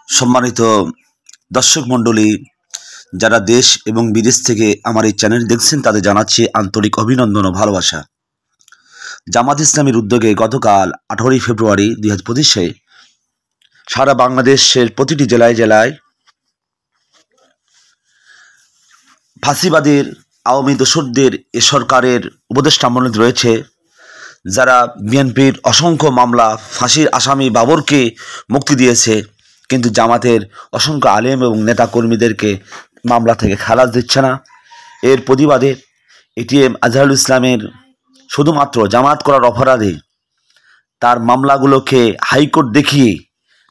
সম্মানিত দর্শক মণ্ডলী, যারা দেশ এবং বিদেশ থেকে আমার এই চ্যানেল দেখছেন তাদের জানাচ্ছি আন্তরিক অভিনন্দন ও ভালোবাসা। জামাত ইসলামীর উদ্যোগে গতকাল 18 ফেব্রুয়ারি 2025-এ সারা বাংলাদেশের প্রতিটি জেলায় জেলায় ফাঁসিবাদের আওয়ামী দোসরদের এ সরকারের উপদেষ্টা মণ্ডলী রয়েছে, যারা বিএনপির অসংখ্য মামলা ফাঁসির আসামি বাবরকে মুক্তি দিয়েছে, কিন্তু জামাতের অসংখ্য আলেম এবং নেতাকর্মীদেরকে মামলা থেকে খালাস দিচ্ছে না। এর প্রতিবাদে এটিএম আজহারুল ইসলামের শুধুমাত্র জামাত করার অপরাধে তার মামলাগুলোকে হাইকোর্ট দেখিয়ে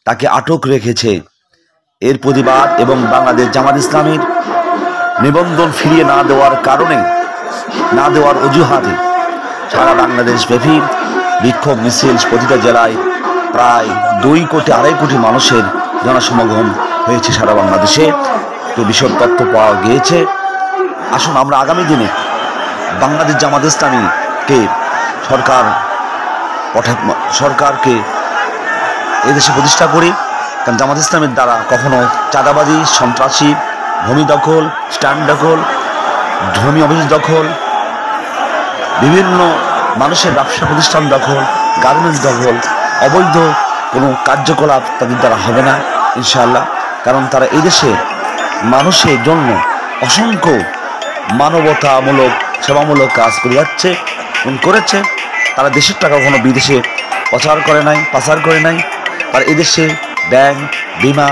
তাকে আটক রেখেছে। এর প্রতিবাদ এবং বাংলাদেশ জামাত ইসলামের নিবন্ধন ফিরিয়ে না দেওয়ার কারণে, না দেওয়ার অজুহাতে সারা বাংলাদেশ ব্যাপী বিক্ষোভ মিছিল, প্রতিটা জেলায় প্রায় 2 কোটি 2.5 কোটি মানুষের জনসমাগম হয়েছে সারা বাংলাদেশে। তো বিশদ তথ্য পাওয়া গিয়েছে। আসুন আমরা আগামী দিনে বাংলাদেশ জামাত ইসলামীকে সরকারকে এদেশে প্রতিষ্ঠা করি, কারণ জামাত ইসলামের দ্বারা কখনো চাঁদাবাজি, সন্ত্রাসী, ভূমি দখল, স্ট্যান্ড দখল, ভূমি অফিস দখল, বিভিন্ন মানুষের ব্যবসা প্রতিষ্ঠান দখল, গার্মেন্টস দখল, অবৈধ কোনো কার্যকলাপ তাদের দ্বারা হবে না ইনশাআল্লাহ। কারণ তারা এই দেশে মানুষের জন্য অসংখ্য মানবতামূলক, সেবামূলক কাজ করে যাচ্ছে এবং করেছে। তারা দেশের টাকা কখনো বিদেশে পাচার করে নাই। তারা এদেশে ব্যাংক, বিমা,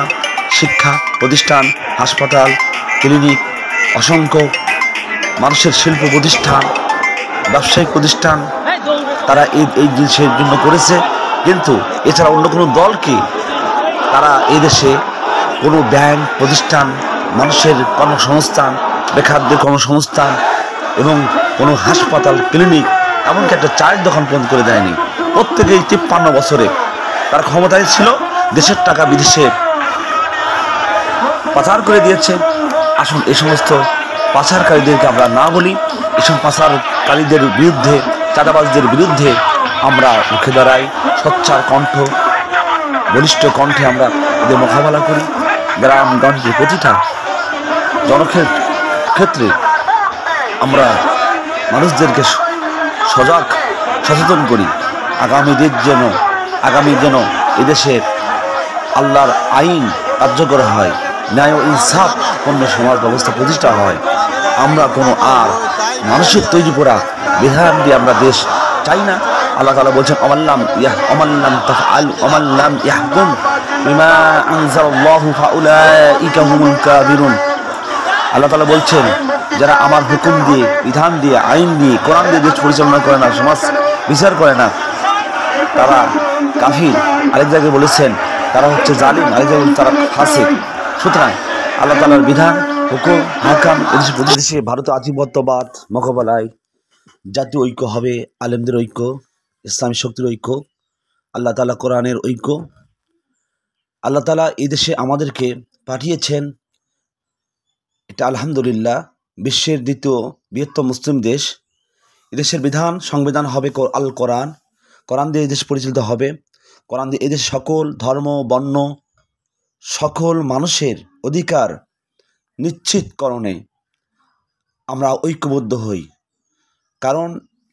শিক্ষা প্রতিষ্ঠান, হাসপাতাল, ক্লিনিক, অসংখ্য মানুষের শিল্প প্রতিষ্ঠান, ব্যবসায়িক প্রতিষ্ঠান তারা এই দেশের জন্য করেছে। কিন্তু এছাড়া অন্য কোনো দলকে তারা এই দেশে কোনো ব্যাংক প্রতিষ্ঠান, মানুষের কর্মসংস্থান, বেকারদের কর্মসংস্থান এবং কোনো হাসপাতাল, ক্লিনিক, এমনকি একটা চায়ের দোকান বন্ধ করে দেয়নি। প্রত্যেকেই 53 বছরে তারা ক্ষমতায় ছিল, দেশের টাকা বিদেশে পাচার করে দিয়েছে। আসুন এই সমস্ত পাচারকারীদেরকে আমরা না বলি, এসব পাচারকারীদের বিরুদ্ধে, চাঁদাবাজদের বিরুদ্ধে আমরা মুখে দাঁড়াই, সোচ্চার কণ্ঠ, বলিষ্ঠ কণ্ঠে আমরা এদের মোকাবেলা করি। গ্রামগঞ্জে প্রতিটা জনক্ষেত্রে আমরা মানুষদেরকে সচেতন করি, আগামী যেন এদেশে আল্লাহর আইন কার্যকর হয়, ন্যায় ও ইনসাফ পূর্ণ সমাজ ব্যবস্থা প্রতিষ্ঠা হয়। আমরা কোনো আর মানুষের তৈরি করা বিধান দিয়ে আমরা দেশ চাই না। আল্লাহ তাআলা বলছেন, অমাল্লাম ইয়াহকুম বিমা আনজালাল্লাহু ফাউলাইকা হুমুল কাফিরুন। আল্লাহ তাআলা বলছেন, যারা আমার হুকুম দিয়ে, বিধান দিয়ে, আইন দিয়ে, কোরআন দিয়ে দেশ পরিচালনা করে না, সমাজ বিচার করে না, তারা কাফির। আরেক জায়গায় বলেছেন তারা হচ্ছে জালিম, আরেক জায়গায় তারা ফাসিক। সুতরাং আল্লাহ তাআলার বিধান, হুকুম, হাকাম এদেশে ভারতীয় আধিপত্যবাদ মোকাবেলায় জাতীয় ঐক্য হবে, আলেমদের ঐক্য, ইসলামী শক্তির ঐক্য, আল্লাহ তাআলা কোরআনের ঐক্য। আল্লাহ তাআলা এই দেশে আমাদেরকে পাঠিয়েছেন, এটা আলহামদুলিল্লাহ বিশ্বের দ্বিতীয় বৃহত্তম মুসলিম দেশ। এদেশের বিধান, সংবিধান হবে আল কোরআন। কোরআন দিয়ে এদেশ পরিচালিত হবে। কোরআন দিয়ে এদেশ সকল ধর্ম, বর্ণ, সকল মানুষের অধিকার নিশ্চিতকরণে আমরা ঐক্যবদ্ধ হই। কারণ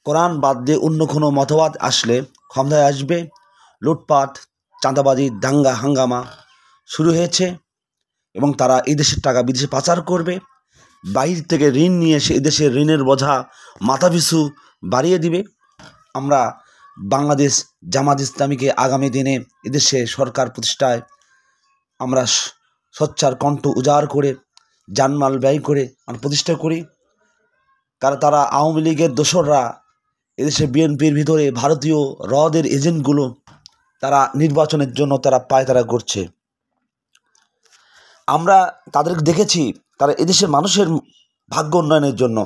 কোরআন বাদ দিয়ে অন্য কোনো মতবাদ আসলে ক্ষমতায় আসবে, লুটপাট, চাঁদাবাজি, দাঙ্গা হাঙ্গামা শুরু হয়েছে এবং তারা এই দেশের টাকা বিদেশে পাচার করবে। বাইরে থেকে ঋণ নিয়ে এসে এদেশের ঋণের বোঝা মাথাপিছু বাড়িয়ে দিবে। আমরা বাংলাদেশ জামাত ইসলামীকে আগামী দিনে এদেশে সরকার প্রতিষ্ঠায় আমরা সোচ্চার কণ্ঠ উজাড় করে, জানমাল ব্যয় করে আমরা প্রতিষ্ঠা করি। কারণ তারা আওয়ামী লীগের দোসররা এদেশে বিএনপির ভিতরে ভারতীয় রদের এজেন্টগুলো তারা নির্বাচনের জন্য তারা পায়তারা করছে। আমরা তাদেরকে দেখেছি, তারা এদেশের মানুষের ভাগ্য উন্নয়নের জন্য,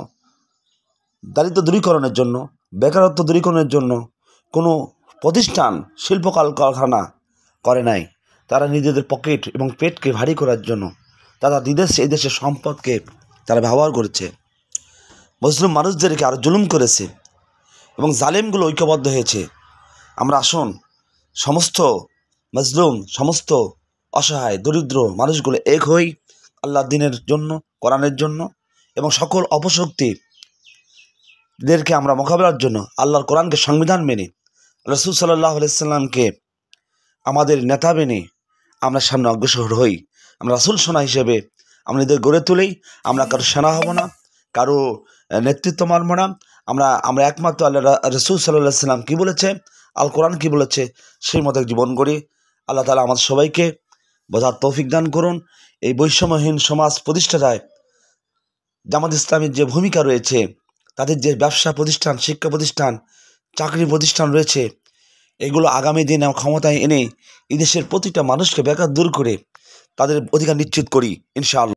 দারিদ্র দূরীকরণের জন্য, বেকারত্ব দূরীকরণের জন্য কোনো প্রতিষ্ঠান, শিল্প কারখানা করে নাই। তারা নিজেদের পকেট এবং পেটকে ভারী করার জন্য তারা এদেশের সম্পদকে তারা ব্যবহার করেছে, মুসলিম মানুষদেরকে আরও জুলুম করেছে এবং জালেমগুলো ঐক্যবদ্ধ হয়েছে। আমরা আসুন সমস্ত মজলুম, সমস্ত অসহায় দরিদ্র মানুষগুলো এক হই আল্লাহর দ্বীনের জন্য, কোরআনের জন্য এবং সকল অপশক্তিদেরকে আমরা মোকাবেলার জন্য আল্লাহর কোরআনকে সংবিধান মেনে রাসূল সাল্লাল্লাহু আলাইহি সাল্লামকে আমাদের নেতা মেনে আমরা সামনে অগ্রসর হই। আমরা রাসূল সোনা হিসেবে আমরা নিজেদের গড়ে তুলেই, আমরা কারো সেনা হব না, কারো নেতৃত্ব মানব না। আমরা একমাত্র আল্লাহ রাসূল সাল্লাল্লাহু আলাইহি সাল্লাম কী বলেছে, আল কোরআন কী বলেছে, সেই মতো জীবন গড়ি। আল্লাহ তাআলা আমাদের সবাইকে বোঝার তৌফিক দান করুন। এই বৈষম্যহীন সমাজ প্রতিষ্ঠায় জামাত ইসলামের যে ভূমিকা রয়েছে, তাদের যে ব্যবসা প্রতিষ্ঠান, শিক্ষা প্রতিষ্ঠান, চাকরি প্রতিষ্ঠান রয়েছে, এগুলো আগামী দিনে ক্ষমতায় এনে এদেশের প্রতিটা মানুষকে বেকার দূর করে তাদের অধিকার নিশ্চিত করি ইনশাআল্লাহ।